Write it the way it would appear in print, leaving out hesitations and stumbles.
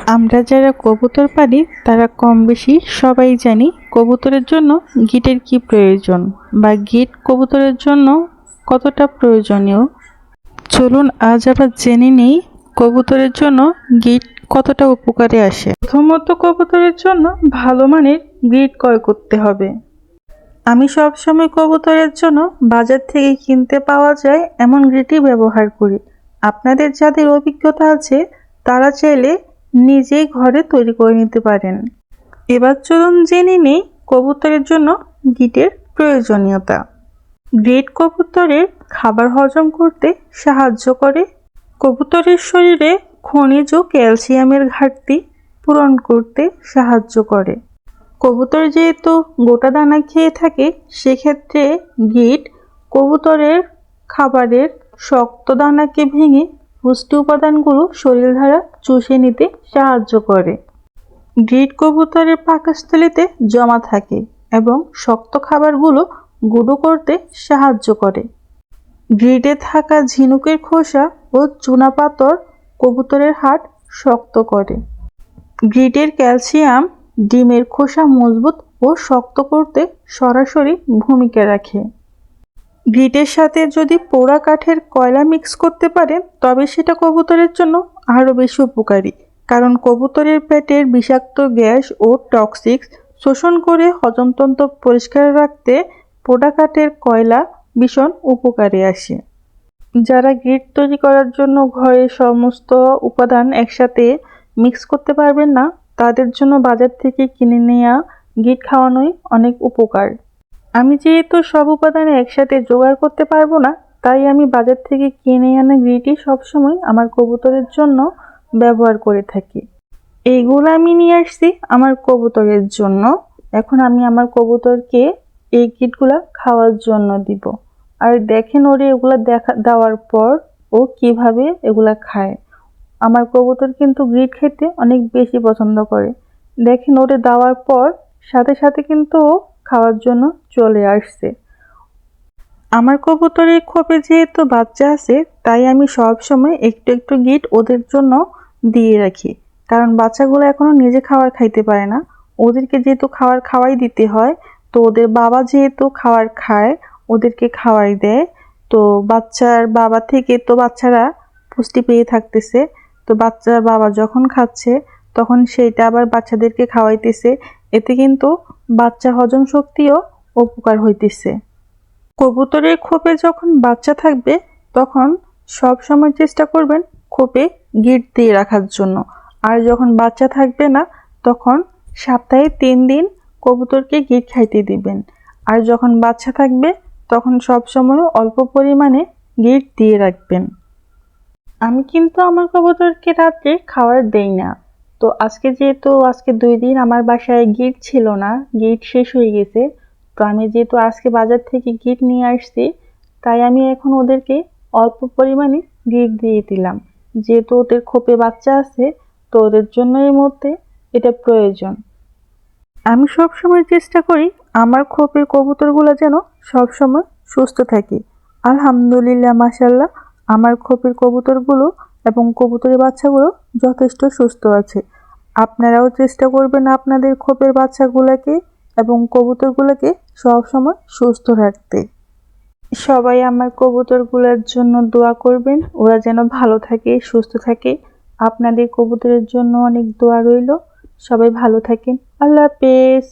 আমরা যারা কবুতর পালি তারা কম বেশি সবাই জানি কবুতরের জন্য গিটের কি প্রয়োজন বা গিট কবুতরের জন্য কতটা প্রয়োজনীয়। চলুন আজ আবার জেনে নেই কবুতরের জন্য গিট কতটা উপকারে আসে। প্রথমত কবুতরের জন্য ভালো মানের গিট ক্রয় করতে হবে। আমি সবসময় কবুতরের জন্য বাজার থেকে কিনতে পাওয়া যায় এমন গিটই ব্যবহার করি। আপনাদের যাদের অভিজ্ঞতা আছে তারা চাইলে নিজেই ঘরে তৈরি করে নিতে পারেন। এবার চলুন জেনে নেই কবুতরের জন্য গিটের প্রয়োজনীয়তা। গিট কবুতরের খাবার হজম করতে সাহায্য করে। কবুতরের শরীরে খনিজ ও ক্যালসিয়ামের ঘাটতি পূরণ করতে সাহায্য করে। কবুতর যেহেতু গোটা দানা খেয়ে থাকে সেক্ষেত্রে গিট কবুতরের খাবারের শক্ত দানাকে ভেঙে পুষ্টি উপাদানগুলো শরীর দ্বারা চুষে নিতে সাহায্য করে। গিট কবুতরের পাকস্থলীতে জমা থাকে এবং শক্ত খাবারগুলো গুঁড়ো করতে সাহায্য করে। গ্রিডে থাকা ঝিনুকের খোসা ও চুনাপাথর কবুতরের হাড় শক্ত করে। গ্রিডের ক্যালসিয়াম ডিমের খোসা মজবুত ও শক্ত করতে সরাসরি ভূমিকা রাখে। গ্রিডের সাথে যদি পোড়া কাঠের কয়লা মিক্স করতে পারেন তবে সেটা কবুতরের জন্য আরও বেশি উপকারী, কারণ কবুতরের পেটের বিষাক্ত গ্যাস ও টক্সিক্স শোষণ করে হজমতন্ত্র পরিষ্কার রাখতে পোড়া কাঠের কয়লা ভীষণ উপকারে আসে। যারা গ্রিড তৈরি করার জন্য ঘরে সমস্ত উপাদান একসাথে মিক্স করতে পারবেন না তাদের জন্য বাজার থেকে কিনে নেওয়া গ্রিড খাওয়ানোই অনেক উপকার। আমি যেহেতু সব উপাদান একসাথে জোগাড় করতে পারবো না তাই আমি বাজার থেকে কিনে আনা গ্রিডই সবসময় আমার কবুতরের জন্য ব্যবহার করে থাকি। এইগুলো আমি নিয়ে আসছি আমার কবুতরের জন্য। এখন আমি আমার কবুতরকে এই গ্রিডগুলো খাওয়ার জন্য দিব। আর দেখেন ওরে এগুলো দেওয়ার পর ও কিভাবে এগুলা খায়। আমার কবুতর কিন্তু গ্রিড খেতে অনেক বেশি পছন্দ করে। দেখেন ওরে দেওয়ার পর সাথে সাথে কিন্তু ও খাওয়ার জন্য চলে আসছে। আমার কবুতরের খোপে যেহেতু বাচ্চা আছে তাই আমি সব সময় একটু একটু গিট ওদের জন্য দিয়ে রাখি, কারণ বাচ্চাগুলো এখনো নিজে খাবার খাইতে পারে না। ওদেরকে যেহেতু খাওয়াই দিতে হয়, তো ওদের বাবা যেহেতু খাবার খায় ওদেরকে খাওয়াই দেয়। তো বাচ্চার বাবা থেকে তো বাচ্চারা পুষ্টি পেয়ে থাকতেছে, তো বাচ্চার বাবা যখন খাচ্ছে তখন সেইটা আবার বাচ্চাদেরকে খাওয়াইতেছে, এতে কিন্তু বাচ্চা হজম শক্তিও উপকার হইতেছে। কবুতরের খোপে যখন বাচ্চা থাকবে তখন সব সময় চেষ্টা করবেন খোপে গিট দিয়ে রাখার জন্য। আর যখন বাচ্চা থাকবে না তখন সপ্তাহে 3 দিন কবুতরকে গিট খাইতে দিবেন। আর যখন বাচ্চা থাকবে তখন সব সময় অল্প পরিমাণে গিট দিয়ে রাখবেন। আমি কিন্তু আমার কবুতরকে রাত্রে খাবার দেই না। তো আজকে 2 দিন আমার বাসায় গিট ছিল না, গিট শেষ হয়ে গেছে। তো আমি যেহেতু আজকে বাজার থেকে গিট নিয়ে আসছি তাই আমি এখন ওদেরকে অল্প পরিমাণে গিট দিয়ে দিলাম। যেহেতু ওদের খোপে বাচ্চা আছে তো ওদের জন্য এই মুহূর্তে এটা প্রয়োজন। আমি সবসময় চেষ্টা করি আমার খোপের কবুতরগুলো যেন সবসময় সুস্থ থাকে। আলহামদুলিল্লাহ, মাশাআল্লাহ, আমার খোপের কবুতরগুলো এবং কবুতরের বাচ্চাগুলো যথেষ্ট সুস্থ আছে। আপনারাও চেষ্টা করবেন আপনাদের খোপের বাচ্চাগুলোকে এবং কবুতরগুলোকে সবসময় সুস্থ রাখতে। সবাই আমার কবুতরগুলোর জন্য দোয়া করবেন, ওরা যেন ভালো থাকে, সুস্থ থাকে। আপনাদের কবুতরের জন্য অনেক দোয়া রইল। সবাই ভালো থাকেন। আল্লাহ হাফেজ।